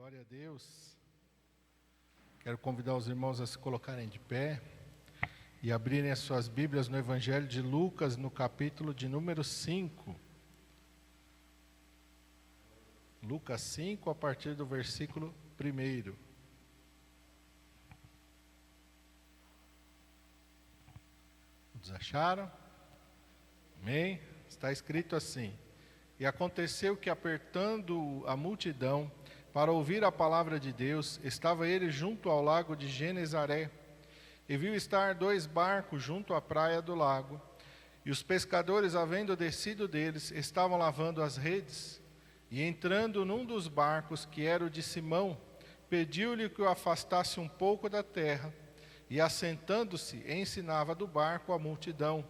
Glória a Deus. Quero convidar os irmãos a se colocarem de pé e abrirem as suas Bíblias no Evangelho de Lucas, no capítulo de número 5. Lucas 5, a partir do versículo 1. Todos acharam? Amém? Está escrito assim: E aconteceu que, apertando a multidão para ouvir a palavra de Deus, estava ele junto ao lago de Genezaré, e viu estar 2 barcos junto à praia do lago, e os pescadores, havendo descido deles, estavam lavando as redes. E entrando num dos barcos, que era o de Simão, pediu-lhe que o afastasse um pouco da terra, e assentando-se, ensinava do barco a multidão.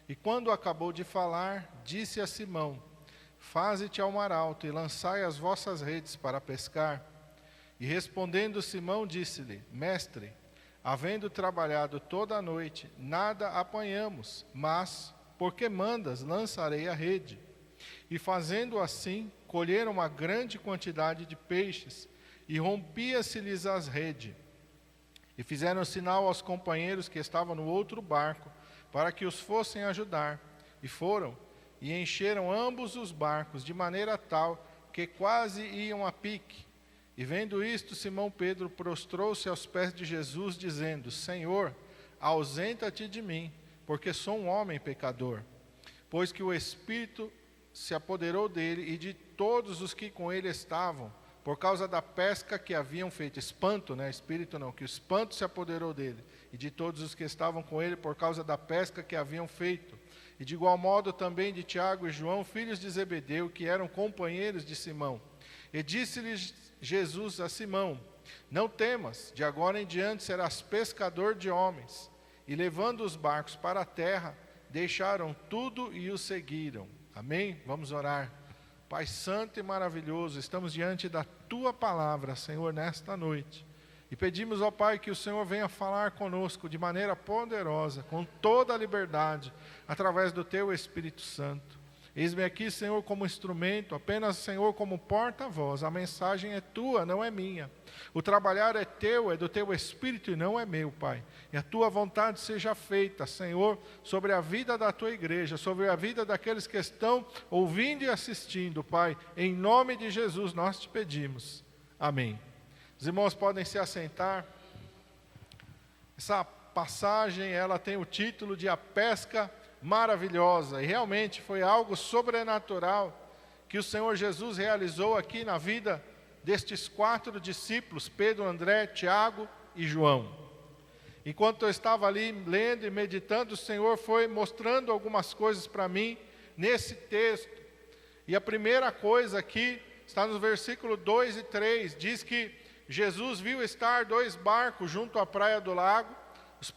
E quando acabou de falar, disse a Simão: Faze-te ao mar alto e lançai as vossas redes para pescar. E respondendo Simão, disse-lhe: Mestre, havendo trabalhado toda a noite, nada apanhamos, mas, porque mandas, lançarei a rede. E fazendo assim, colheram uma grande quantidade de peixes, e rompia-se-lhes as redes. E fizeram sinal aos companheiros que estavam no outro barco, para que os fossem ajudar. E foram, e encheram ambos os barcos, de maneira tal que quase iam a pique. E vendo isto, Simão Pedro prostrou-se aos pés de Jesus, dizendo: Senhor, ausenta-te de mim, porque sou um homem pecador. Pois que o Espírito se apoderou dele e de todos os que com ele estavam, por causa da pesca que haviam feito. Espanto, Espírito não, que o espanto se apoderou dele e de todos os que estavam com ele, por causa da pesca que haviam feito. E de igual modo também de Tiago e João, filhos de Zebedeu, que eram companheiros de Simão. E disse-lhes Jesus a Simão: Não temas, de agora em diante serás pescador de homens. E levando os barcos para a terra, deixaram tudo e o seguiram. Amém? Vamos orar. Pai santo e maravilhoso, estamos diante da Tua palavra, Senhor, nesta noite. E pedimos ao Pai que o Senhor venha falar conosco de maneira poderosa, com toda a liberdade, através do Teu Espírito Santo. Eis-me aqui, Senhor, como instrumento, apenas, Senhor, como porta-voz. A mensagem é Tua, não é minha. O trabalhar é Teu, é do Teu Espírito e não é meu, Pai. E a Tua vontade seja feita, Senhor, sobre a vida da Tua igreja, sobre a vida daqueles que estão ouvindo e assistindo, Pai. Em nome de Jesus nós Te pedimos. Amém. Os irmãos podem se assentar. Essa passagem, ela tem o título de A Pesca Maravilhosa. E realmente foi algo sobrenatural que o Senhor Jesus realizou aqui na vida destes 4 discípulos, Pedro, André, Tiago e João. Enquanto eu estava ali lendo e meditando, o Senhor foi mostrando algumas coisas para mim nesse texto. E a primeira coisa aqui está nos versículos 2 e 3, diz que Jesus viu estar 2 barcos junto à praia do lago. Os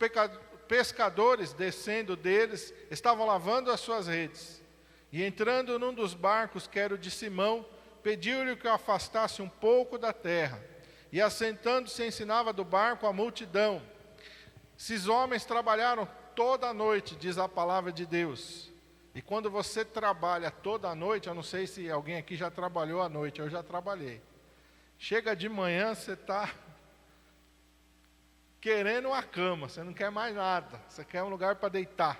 pescadores, descendo deles, estavam lavando as suas redes. E entrando num dos barcos, que era o de Simão, pediu-lhe que o afastasse um pouco da terra. E assentando-se, ensinava do barco a multidão. Esses homens trabalharam toda a noite, diz a palavra de Deus. E quando você trabalha toda a noite, eu não sei se alguém aqui já trabalhou à noite, eu já trabalhei. Chega de manhã, você está querendo uma cama, você não quer mais nada, você quer um lugar para deitar.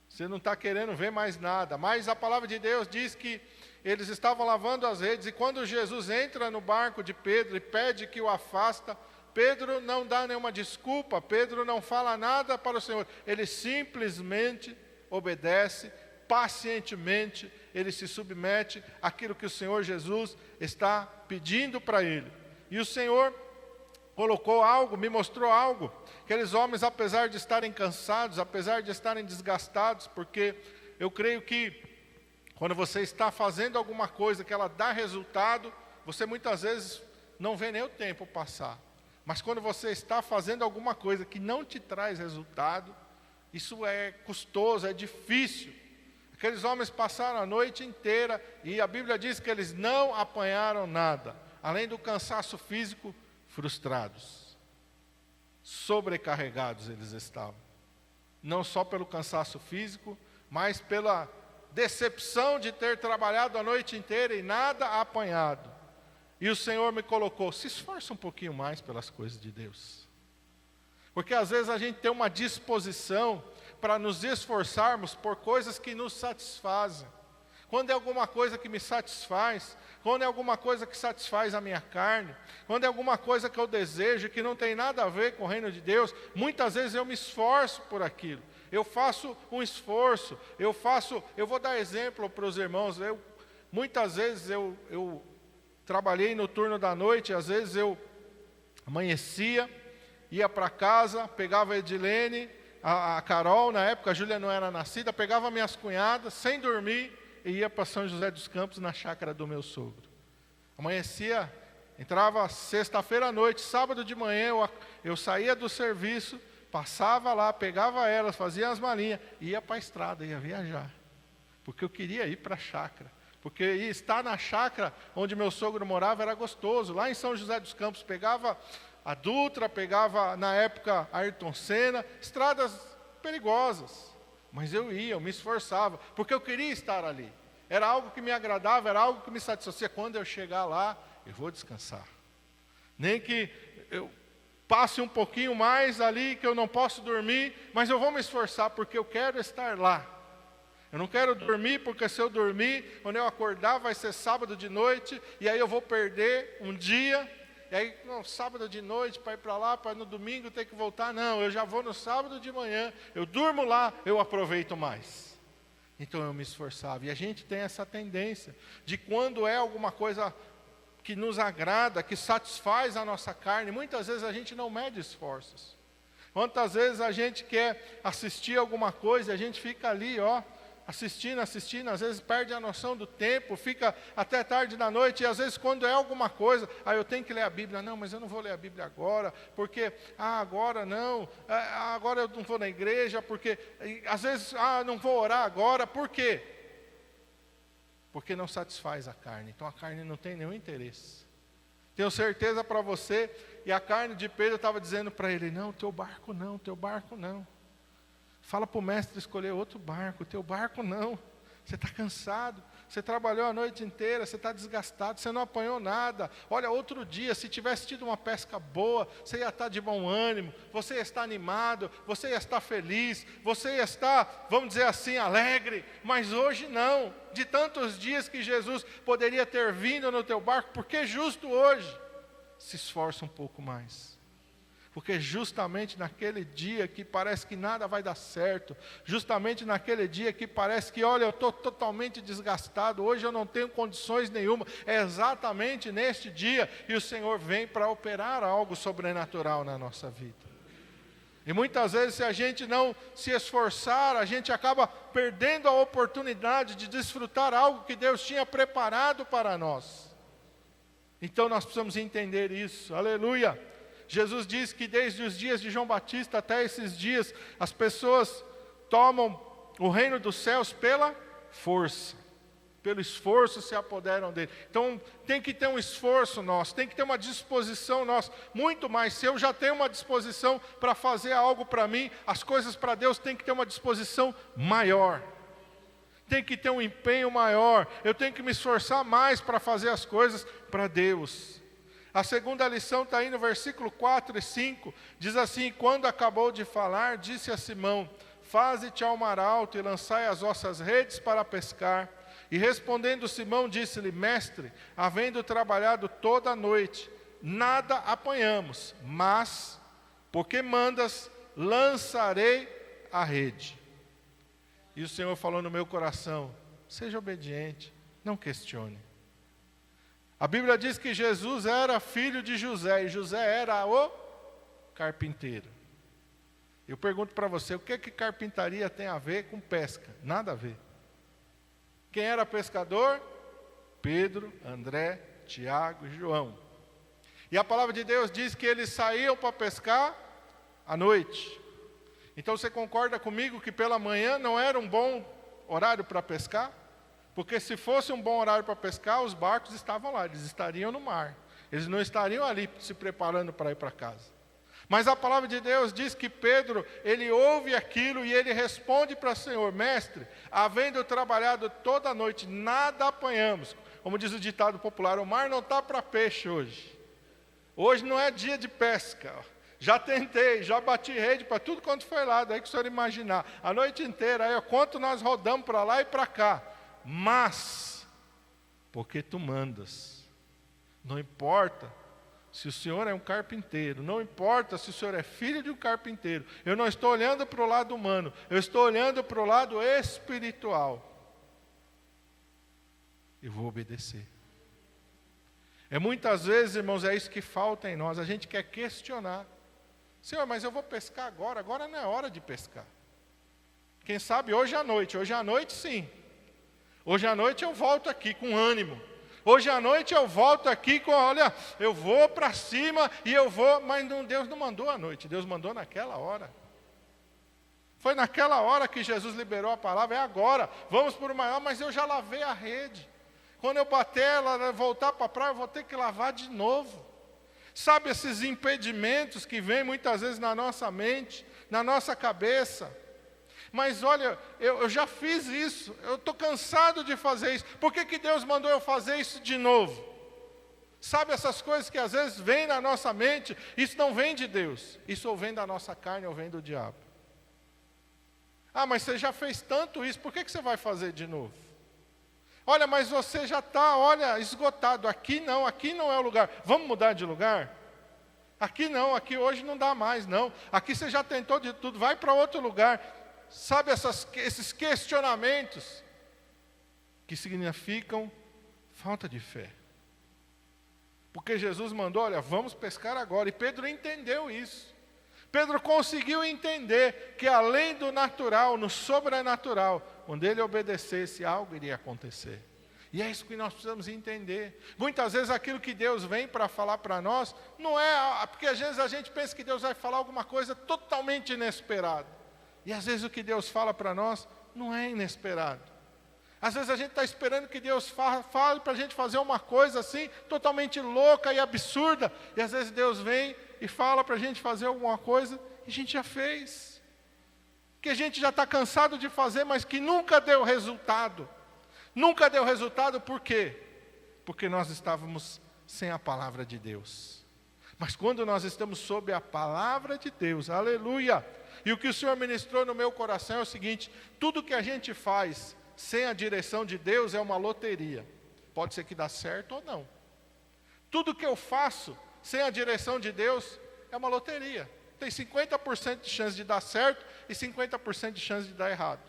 Você não está querendo ver mais nada. Mas a palavra de Deus diz que eles estavam lavando as redes, e quando Jesus entra no barco de Pedro e pede que o afasta, Pedro não dá nenhuma desculpa, Pedro não fala nada para o Senhor, ele simplesmente obedece, pacientemente, ele se submete àquilo que o Senhor Jesus está pedindo para ele. E o Senhor colocou algo, me mostrou algo. Aqueles homens, apesar de estarem cansados, apesar de estarem desgastados, porque eu creio que quando você está fazendo alguma coisa que ela dá resultado, você muitas vezes não vê nem o tempo passar. Mas quando você está fazendo alguma coisa que não te traz resultado, isso é custoso, é difícil. Aqueles homens passaram a noite inteira e a Bíblia diz que eles não apanharam nada, além do cansaço físico, frustrados, sobrecarregados eles estavam. Não só pelo cansaço físico, mas pela decepção de ter trabalhado a noite inteira e nada apanhado. E o Senhor me colocou, se esforça um pouquinho mais pelas coisas de Deus. Porque às vezes a gente tem uma disposição para nos esforçarmos por coisas que nos satisfazem. Quando é alguma coisa que me satisfaz, quando é alguma coisa que satisfaz a minha carne, quando é alguma coisa que eu desejo, que não tem nada a ver com o reino de Deus, muitas vezes eu me esforço por aquilo. Eu faço um esforço, eu vou dar exemplo para os irmãos. Muitas vezes eu trabalhei no turno da noite, às vezes eu amanhecia, ia para casa, pegava a Edilene, a Carol, na época a Júlia não era nascida, pegava minhas cunhadas, sem dormir, e ia para São José dos Campos, na chácara do meu sogro. Amanhecia, entrava sexta-feira à noite, sábado de manhã, eu saía do serviço, passava lá, pegava elas, fazia as malinhas, ia para a estrada, ia viajar. Porque eu queria ir para a chácara. Porque estar na chácara onde meu sogro morava era gostoso. Lá em São José dos Campos, pegava a Dutra, pegava na época a Ayrton Senna, estradas perigosas. Mas eu ia, eu me esforçava, porque eu queria estar ali. Era algo que me agradava, era algo que me satisfazia. Quando eu chegar lá, eu vou descansar. Nem que eu passe um pouquinho mais ali, que eu não posso dormir, mas eu vou me esforçar, porque eu quero estar lá. Eu não quero dormir, porque se eu dormir, quando eu acordar vai ser sábado de noite, e aí eu vou perder um dia, e aí, não, sábado de noite, para ir para lá, para no domingo ter que voltar, não, eu já vou no sábado de manhã, eu durmo lá, eu aproveito mais. Então eu me esforçava, e a gente tem essa tendência, de quando é alguma coisa que nos agrada, que satisfaz a nossa carne, muitas vezes a gente não mede esforços. Quantas vezes a gente quer assistir alguma coisa, a gente fica ali, assistindo, às vezes perde a noção do tempo, fica até tarde da noite, e às vezes quando é alguma coisa, eu tenho que ler a Bíblia, não, mas eu não vou ler a Bíblia agora, porque, agora não, agora eu não vou na igreja, porque, às vezes, não vou orar agora, por quê? Porque não satisfaz a carne, então a carne não tem nenhum interesse. Tenho certeza para você, e a carne de Pedro estava dizendo para ele, não, teu barco não. Fala para o mestre escolher outro barco, teu barco não. Você está cansado, você trabalhou a noite inteira, você está desgastado, você não apanhou nada. Olha, outro dia, se tivesse tido uma pesca boa, você ia estar de bom ânimo, você ia estar animado, você ia estar feliz, você ia estar, vamos dizer assim, alegre. Mas hoje não. De tantos dias que Jesus poderia ter vindo no teu barco, por que justo hoje? Se esforça um pouco mais. Porque justamente naquele dia que parece que nada vai dar certo, justamente naquele dia que parece que, olha, eu estou totalmente desgastado, hoje eu não tenho condições nenhuma, é exatamente neste dia que o Senhor vem para operar algo sobrenatural na nossa vida. E muitas vezes, se a gente não se esforçar, a gente acaba perdendo a oportunidade de desfrutar algo que Deus tinha preparado para nós. Então nós precisamos entender isso, aleluia. Jesus diz que desde os dias de João Batista até esses dias, as pessoas tomam o reino dos céus pela força, pelo esforço se apoderam dele. Então tem que ter um esforço nosso, tem que ter uma disposição nossa, muito mais. Se eu já tenho uma disposição para fazer algo para mim, as coisas para Deus tem que ter uma disposição maior. Tem que ter um empenho maior, eu tenho que me esforçar mais para fazer as coisas para Deus. A segunda lição está aí no versículo 4 e 5, diz assim, quando acabou de falar, disse a Simão, faze-te ao mar alto e lançai as vossas redes para pescar. E respondendo Simão, disse-lhe, mestre, havendo trabalhado toda a noite, nada apanhamos, mas, porque mandas, lançarei a rede. E o Senhor falou no meu coração, seja obediente, não questione. A Bíblia diz que Jesus era filho de José, e José era o carpinteiro. Eu pergunto para você, o que carpintaria tem a ver com pesca? Nada a ver. Quem era pescador? Pedro, André, Tiago e João. E a palavra de Deus diz que eles saíam para pescar à noite. Então você concorda comigo que pela manhã não era um bom horário para pescar? Porque se fosse um bom horário para pescar, os barcos estavam lá, eles estariam no mar. Eles não estariam ali se preparando para ir para casa. Mas a palavra de Deus diz que Pedro, ele ouve aquilo e ele responde para o Senhor, mestre, havendo trabalhado toda a noite, nada apanhamos. como diz o ditado popular, o mar não está para peixe hoje. Hoje não é dia de pesca. Já tentei, já bati rede para tudo quanto foi lado, aí que o senhor imaginar. A noite inteira, aí quanto nós rodamos para lá e para cá. Mas, porque tu mandas. Não importa se o senhor é um carpinteiro, não importa se o senhor é filho de um carpinteiro. Eu não estou olhando para o lado humano, eu estou olhando para o lado espiritual. E vou obedecer. Muitas vezes, irmãos, é isso que falta em nós. A gente quer questionar. Senhor, mas eu vou pescar agora. Agora não é hora de pescar. Quem sabe hoje à noite. Hoje à noite, sim. Hoje à noite eu volto aqui com ânimo. Hoje à noite eu volto aqui com, olha, eu vou para cima e eu vou. Mas não, Deus não mandou à noite. Deus mandou naquela hora. Foi naquela hora que Jesus liberou a palavra. É agora. Vamos por uma hora, mas eu já lavei a rede. Quando eu bater ela, voltar para a praia, eu vou ter que lavar de novo. Sabe esses impedimentos que vêm muitas vezes na nossa mente, na nossa cabeça? Mas olha, eu já fiz isso, eu estou cansado de fazer isso. Por que Deus mandou eu fazer isso de novo? Sabe essas coisas que às vezes vêm na nossa mente, isso não vem de Deus. Isso ou vem da nossa carne ou vem do diabo. Ah, mas você já fez tanto isso, por que você vai fazer de novo? Olha, mas você já está, olha, esgotado. Aqui não é o lugar. Vamos mudar de lugar? Aqui não, aqui hoje não dá mais, não. Aqui você já tentou de tudo, vai para outro lugar. Sabe esses questionamentos que significam falta de fé. Porque Jesus mandou, olha, vamos pescar agora. E Pedro entendeu isso. Pedro conseguiu entender que além do natural, no sobrenatural, quando ele obedecesse, algo iria acontecer. E é isso que nós precisamos entender. Muitas vezes aquilo que Deus vem para falar para nós, não é, porque às vezes a gente pensa que Deus vai falar alguma coisa totalmente inesperada. E às vezes o que Deus fala para nós não é inesperado. Às vezes a gente está esperando que Deus fale para a gente fazer uma coisa assim, totalmente louca e absurda. E às vezes Deus vem e fala para a gente fazer alguma coisa e a gente já fez. Que a gente já está cansado de fazer, mas que nunca deu resultado. Nunca deu resultado, por quê? Porque nós estávamos sem a palavra de Deus. Mas quando nós estamos sob a palavra de Deus, aleluia! E o que o Senhor ministrou no meu coração é o seguinte: tudo que a gente faz sem a direção de Deus é uma loteria. Pode ser que dá certo ou não. Tudo que eu faço sem a direção de Deus é uma loteria. Tem 50% de chance de dar certo e 50% de chance de dar errado.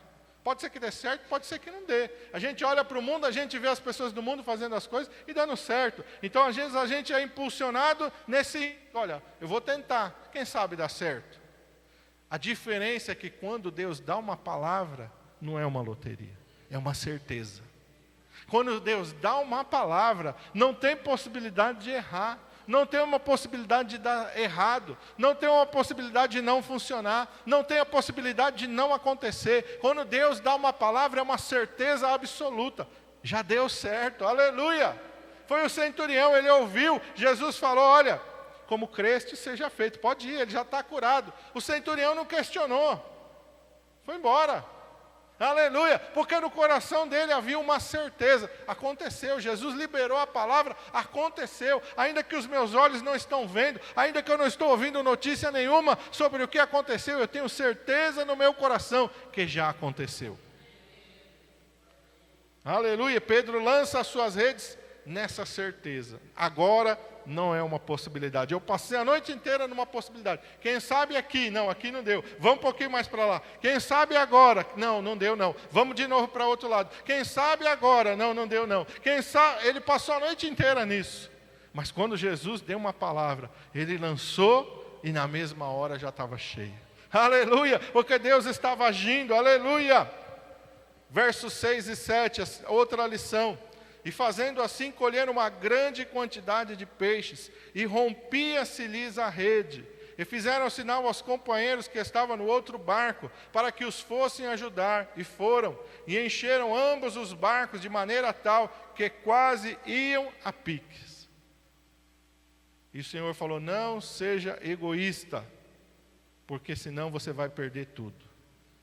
Pode ser que dê certo, pode ser que não dê. A gente olha para o mundo, a gente vê as pessoas do mundo fazendo as coisas e dando certo. Então, às vezes, a gente é impulsionado nesse, olha, eu vou tentar, quem sabe dá certo. A diferença é que quando Deus dá uma palavra, não é uma loteria, é uma certeza. Quando Deus dá uma palavra, não tem possibilidade de errar. Não tem uma possibilidade de dar errado, não tem uma possibilidade de não funcionar, não tem a possibilidade de não acontecer. Quando Deus dá uma palavra, é uma certeza absoluta. Já deu certo, aleluia. Foi o centurião, ele ouviu, Jesus falou, olha, como creste seja feito, pode ir, ele já está curado. O centurião não questionou, foi embora. Aleluia, porque no coração dele havia uma certeza, aconteceu, Jesus liberou a palavra, aconteceu, ainda que os meus olhos não estão vendo, ainda que eu não estou ouvindo notícia nenhuma sobre o que aconteceu, eu tenho certeza no meu coração que já aconteceu. Aleluia, Pedro lança as suas redes nessa certeza, agora não é uma possibilidade. Eu passei a noite inteira numa possibilidade. Quem sabe aqui? Não, aqui não deu. Vamos um pouquinho mais para lá. Quem sabe agora? Não, não deu não. Vamos de novo para o outro lado. Quem sabe agora? Não, não deu não. Quem sabe? Ele passou a noite inteira nisso. Mas quando Jesus deu uma palavra, ele lançou e na mesma hora já estava cheio. Aleluia, porque Deus estava agindo. Aleluia. Versos 6 e 7, outra lição. E fazendo assim, colheram uma grande quantidade de peixes, e rompia-se-lhes a rede. E fizeram sinal aos companheiros que estavam no outro barco, para que os fossem ajudar. E foram, e encheram ambos os barcos, de maneira tal, que quase iam a piques. E o Senhor falou, não seja egoísta, porque senão você vai perder tudo.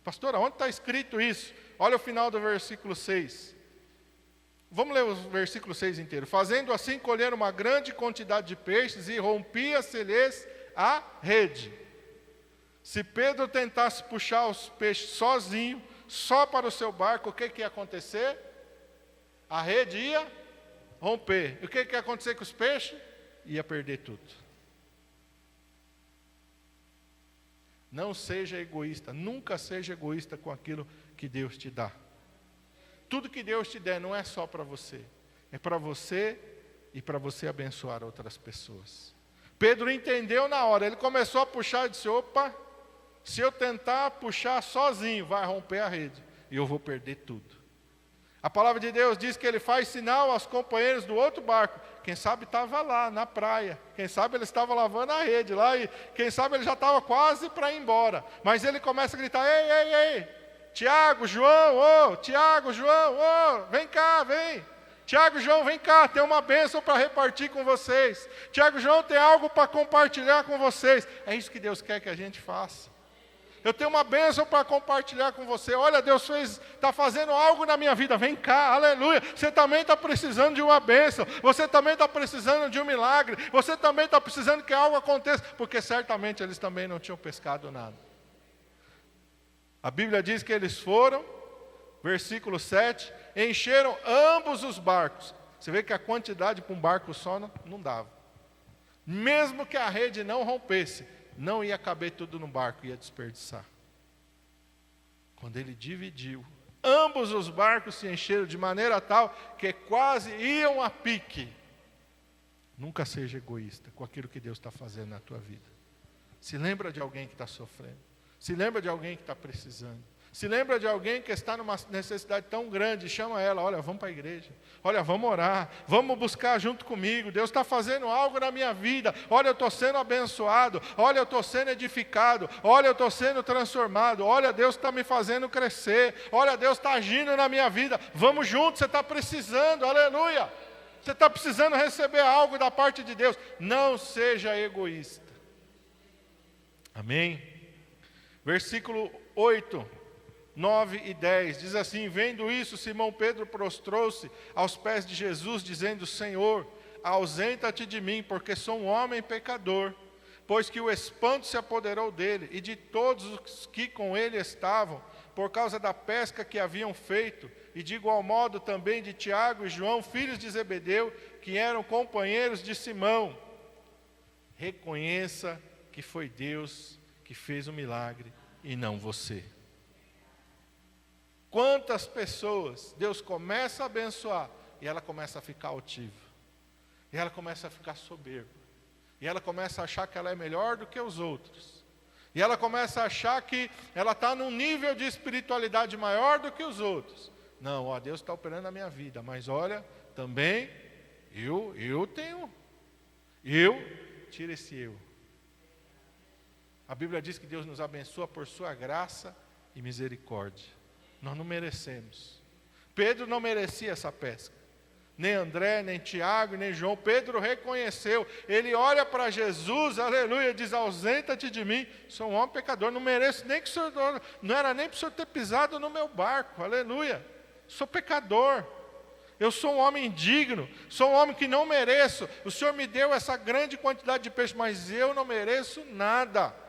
Pastor, onde está escrito isso? Olha o final do versículo 6. Vamos ler o versículo 6 inteiro. Fazendo assim, colheram uma grande quantidade de peixes e rompia-se-lhes a rede. Se Pedro tentasse puxar os peixes sozinho, só para o seu barco, o que ia acontecer? A rede ia romper. E o que ia acontecer com os peixes? Ia perder tudo. Não seja egoísta, nunca seja egoísta com aquilo que Deus te dá. Tudo que Deus te der não é só para você, é para você e para você abençoar outras pessoas. Pedro entendeu na hora, ele começou a puxar e disse, opa, se eu tentar puxar sozinho, vai romper a rede e eu vou perder tudo. A palavra de Deus diz que ele faz sinal aos companheiros do outro barco. Quem sabe estava lá na praia, quem sabe ele estava lavando a rede lá e quem sabe ele já estava quase para ir embora. Mas ele começa a gritar, ei, ei, ei, Tiago, João, Tiago, João, vem cá, vem. Tiago, João, vem cá, tem uma bênção para repartir com vocês. Tiago, João, tem algo para compartilhar com vocês. É isso que Deus quer que a gente faça. Eu tenho uma bênção para compartilhar com você. Olha, Deus está fazendo algo na minha vida. Vem cá, aleluia. Você também está precisando de uma bênção. Você também está precisando de um milagre. Você também está precisando que algo aconteça. Porque certamente eles também não tinham pescado nada. A Bíblia diz que eles foram, versículo 7, encheram ambos os barcos. Você vê que a quantidade para um barco só não dava. Mesmo que a rede não rompesse, não ia caber tudo no barco, ia desperdiçar. Quando ele dividiu, ambos os barcos se encheram de maneira tal que quase iam a pique. Nunca seja egoísta com aquilo que Deus está fazendo na tua vida. Se lembra de alguém que está sofrendo. Se lembra de alguém que está precisando. Se lembra de alguém que está numa necessidade tão grande, chama ela, olha, vamos para a igreja, olha, vamos orar, vamos buscar junto comigo, Deus está fazendo algo na minha vida, olha, eu estou sendo abençoado, olha, eu estou sendo edificado, olha, eu estou sendo transformado, olha, Deus está me fazendo crescer, olha, Deus está agindo na minha vida, vamos juntos, você está precisando, aleluia, você está precisando receber algo da parte de Deus, não seja egoísta, amém? Versículo 8, 9 e 10, diz assim, vendo isso, Simão Pedro prostrou-se aos pés de Jesus, dizendo, Senhor, ausenta-te de mim, porque sou um homem pecador, pois que o espanto se apoderou dele, e de todos os que com ele estavam, por causa da pesca que haviam feito, e de igual modo também de Tiago e João, filhos de Zebedeu, que eram companheiros de Simão. Reconheça que foi Deus que fez o milagre, e não você. Quantas pessoas Deus começa a abençoar e ela começa a ficar altiva, e ela começa a ficar soberba, e ela começa a achar que ela é melhor do que os outros, e ela começa a achar que ela está num nível de espiritualidade maior do que os outros. Não, ó, Deus está operando na minha vida, mas olha, também eu tenho, tira esse eu. A Bíblia diz que Deus nos abençoa por sua graça e misericórdia. Nós não merecemos. Pedro não merecia essa pesca. Nem André, nem Tiago, nem João. Pedro reconheceu. Ele olha para Jesus, aleluia, diz, ausenta-te de mim. Sou um homem pecador, não mereço nem que o Senhor, não era nem para o Senhor ter pisado no meu barco, aleluia. Sou pecador. Eu sou um homem indigno, sou um homem que não mereço. O Senhor me deu essa grande quantidade de peixe, mas eu não mereço nada.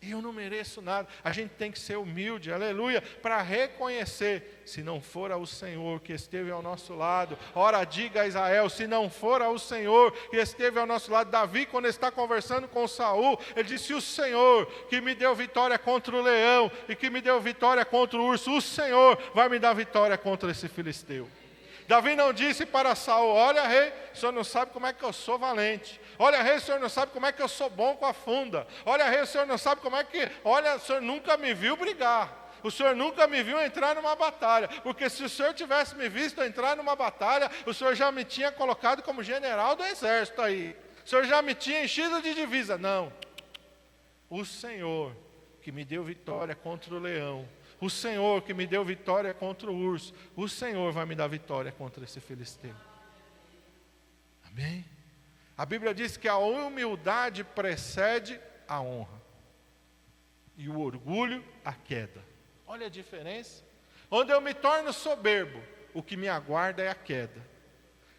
Eu não mereço nada. A gente tem que ser humilde, aleluia, para reconhecer, se não for ao Senhor que esteve ao nosso lado. Ora, diga a Israel, se não for ao Senhor que esteve ao nosso lado. Davi, quando está conversando com Saul, ele disse, o Senhor que me deu vitória contra o leão e que me deu vitória contra o urso, o Senhor vai me dar vitória contra esse filisteu. Davi não disse para Saul, olha rei, o senhor não sabe como é que eu sou valente. Olha rei, o senhor não sabe como é que eu sou bom com a funda. Olha rei, o senhor não sabe como é que... Olha, o senhor nunca me viu brigar. O senhor nunca me viu entrar numa batalha. Porque se o senhor tivesse me visto entrar numa batalha, o senhor já me tinha colocado como general do exército aí. O senhor já me tinha enchido de divisa. Não. O Senhor que me deu vitória contra o leão, o Senhor que me deu vitória contra o urso, o Senhor vai me dar vitória contra esse filisteu. Amém? A Bíblia diz que a humildade precede a honra, e o orgulho a queda. Olha a diferença. Onde eu me torno soberbo, o que me aguarda é a queda.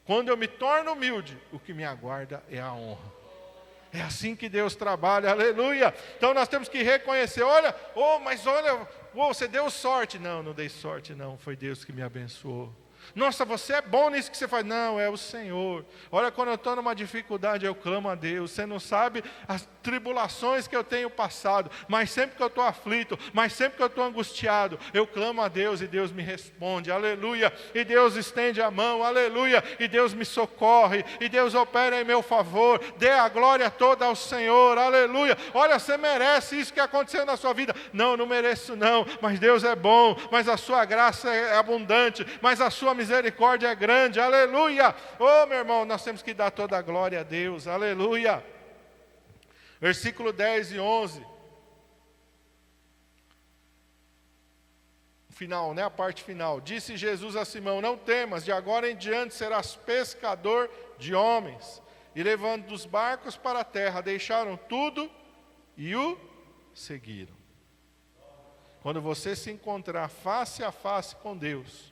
Quando eu me torno humilde, o que me aguarda é a honra. É assim que Deus trabalha, aleluia. Então nós temos que reconhecer, olha, você deu sorte. Não, não dei sorte não, foi Deus que me abençoou. Nossa, você é bom nisso que você faz. Não, é o Senhor. Olha, quando eu estou numa dificuldade, eu clamo a Deus. Você não sabe as tribulações que eu tenho passado, mas sempre que eu estou aflito, mas sempre que eu estou angustiado, eu clamo a Deus e Deus me responde, aleluia. E Deus estende a mão, aleluia. E Deus me socorre, e Deus opera em meu favor. Dê a glória toda ao Senhor, aleluia. Olha, você merece isso que aconteceu na sua vida. Não, não mereço não, mas Deus é bom, mas a sua graça é abundante, mas a sua misericórdia é grande, aleluia. Oh, meu irmão, nós temos que dar toda a glória a Deus, aleluia. Versículo 10 e 11. Final, né? A parte final. Disse Jesus a Simão: não temas, de agora em diante serás pescador de homens. E levando os barcos para a terra, deixaram tudo e o seguiram. Quando você se encontrar face a face com Deus,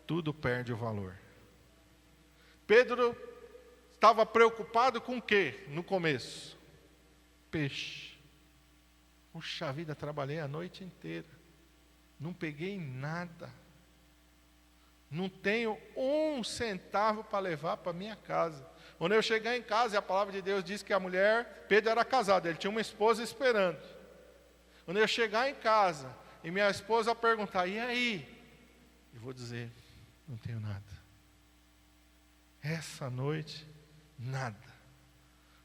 tudo perde o valor. Pedro estava preocupado com o quê no começo? Peixe. Puxa vida, trabalhei a noite inteira. Não peguei nada. Não tenho um centavo para levar para minha casa. Quando eu chegar em casa, e a palavra de Deus diz que a mulher, Pedro era casado, ele tinha uma esposa esperando. Quando eu chegar em casa e minha esposa perguntar, e aí? Eu vou dizer, não tenho nada. Essa noite, nada.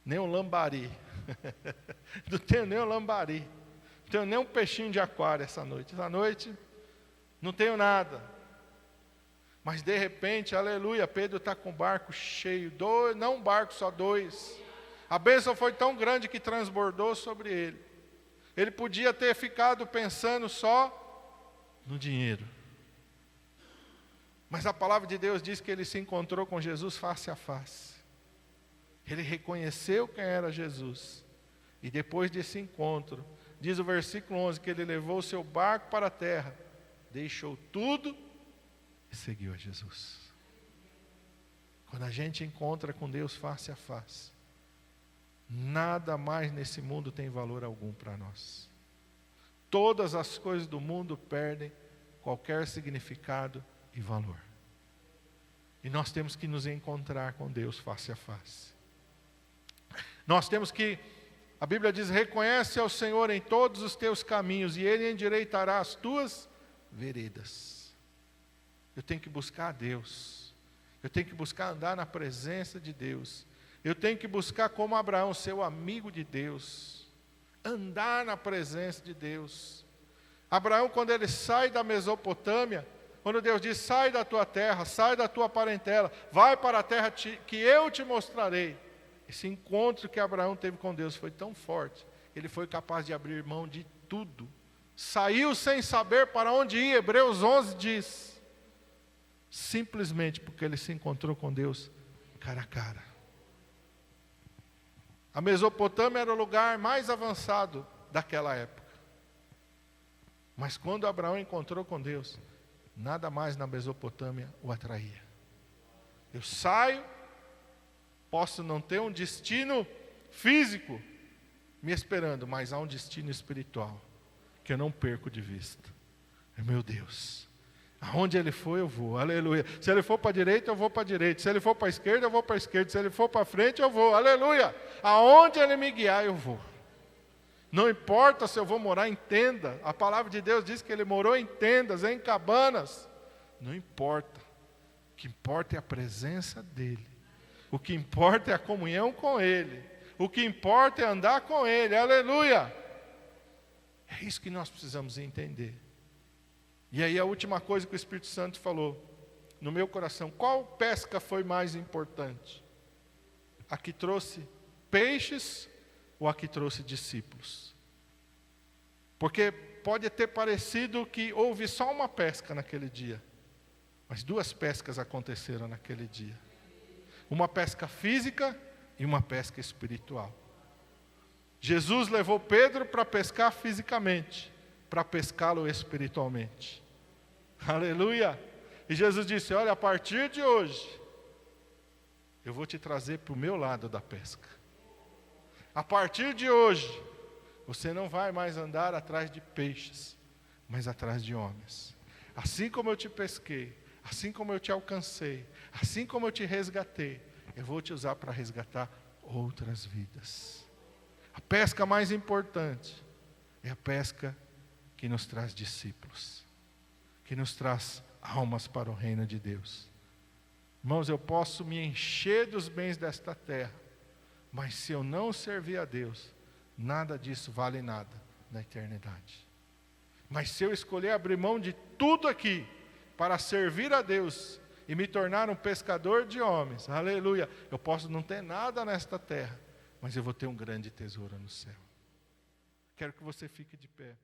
Nem um lambari. Não tenho nem um lambari. Não tenho nem um peixinho de aquário essa noite. Essa noite, não tenho nada. Mas de repente, aleluia, Pedro está com o barco cheio. Não um barco, só dois. A bênção foi tão grande que transbordou sobre ele. Ele podia ter ficado pensando só no dinheiro. Mas a palavra de Deus diz que ele se encontrou com Jesus face a face. Ele reconheceu quem era Jesus. E depois desse encontro, diz o versículo 11, que ele levou o seu barco para a terra, deixou tudo e seguiu a Jesus. Quando a gente encontra com Deus face a face, nada mais nesse mundo tem valor algum para nós. Todas as coisas do mundo perdem qualquer significado e valor. E nós temos que nos encontrar com Deus face a face. Nós temos que, a Bíblia diz, reconhece ao Senhor em todos os teus caminhos e Ele endireitará as tuas veredas. Eu tenho que buscar a Deus. Eu tenho que buscar andar na presença de Deus. Eu tenho que buscar como Abraão, ser o amigo de Deus. Andar na presença de Deus. Abraão, quando ele sai da Mesopotâmia, quando Deus diz, sai da tua terra, sai da tua parentela, vai para a terra que eu te mostrarei. Esse encontro que Abraão teve com Deus foi tão forte, ele foi capaz de abrir mão de tudo. Saiu sem saber para onde ir, Hebreus 11 diz. Simplesmente porque ele se encontrou com Deus cara a cara. A Mesopotâmia era o lugar mais avançado daquela época. Mas quando Abraão encontrou com Deus, nada mais na Mesopotâmia o atraía. Eu saio, posso não ter um destino físico me esperando, mas há um destino espiritual que eu não perco de vista. É meu Deus. Aonde Ele for, eu vou. Aleluia. Se Ele for para a direita, eu vou para a direita. Se Ele for para a esquerda, eu vou para a esquerda. Se Ele for para frente, eu vou. Aleluia. Aonde Ele me guiar, eu vou. Não importa se eu vou morar em tenda. A palavra de Deus diz que Ele morou em tendas, em cabanas. Não importa. O que importa é a presença dEle. O que importa é a comunhão com Ele. O que importa é andar com Ele. Aleluia. É isso que nós precisamos entender. E aí a última coisa que o Espírito Santo falou no meu coração: qual pesca foi mais importante? A que trouxe peixes ou a que trouxe discípulos? Porque pode ter parecido que houve só uma pesca naquele dia, mas duas pescas aconteceram naquele dia. Uma pesca física e uma pesca espiritual. Jesus levou Pedro para pescar fisicamente, para pescá-lo espiritualmente. Aleluia! E Jesus disse: olha, a partir de hoje, eu vou te trazer para o meu lado da pesca. A partir de hoje, você não vai mais andar atrás de peixes, mas atrás de homens. Assim como eu te pesquei, assim como eu te alcancei, assim como eu te resgatei, eu vou te usar para resgatar outras vidas. A pesca mais importante é a pesca que nos traz discípulos, que nos traz almas para o reino de Deus. Irmãos, eu posso me encher dos bens desta terra, mas se eu não servir a Deus, nada disso vale nada na eternidade. Mas se eu escolher abrir mão de tudo aqui para servir a Deus e me tornar um pescador de homens, aleluia, eu posso não ter nada nesta terra, mas eu vou ter um grande tesouro no céu. Quero que você fique de pé.